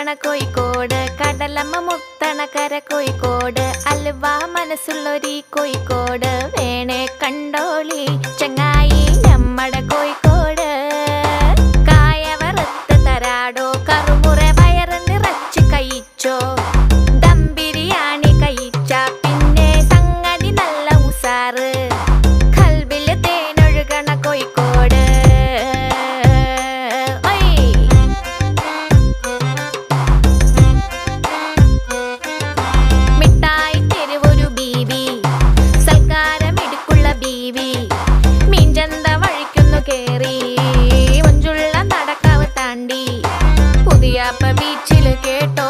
മുത്തണ കോഴിക്കോട്, കടലമ്മ മുത്തണ കര കോഴിക്കോട്, അലുവ മനസ്സുള്ളൊരീ കോഴിക്കോട്, വേണേ കണ്ടോളി ചങ്ങായി നമ്മടെ കോഴിക്കോട്. കായ വറുത്ത് തരാടോ, കറുമുറ വയറ് നിറച്ച് കഴിച്ചോ, ദം ബിരിയാണി കഴിച്ച പിന്നെ സംഗതി നല്ല ഉസാറ്, കൽബില് തേനൊഴുകണ കോഴിക്കോട്. മിഠായി തെരുവൊരു ബീവി, സൽക്കാരമിടുക്കുള്ള ബീവി, മീൻചന്ത വഴിക്കുന്നു കേറി, മഞ്ചുള്ള നടക്കാവ് താണ്ടി, പുതിയാപ്പ ബീച്ചില് കേട്ടോ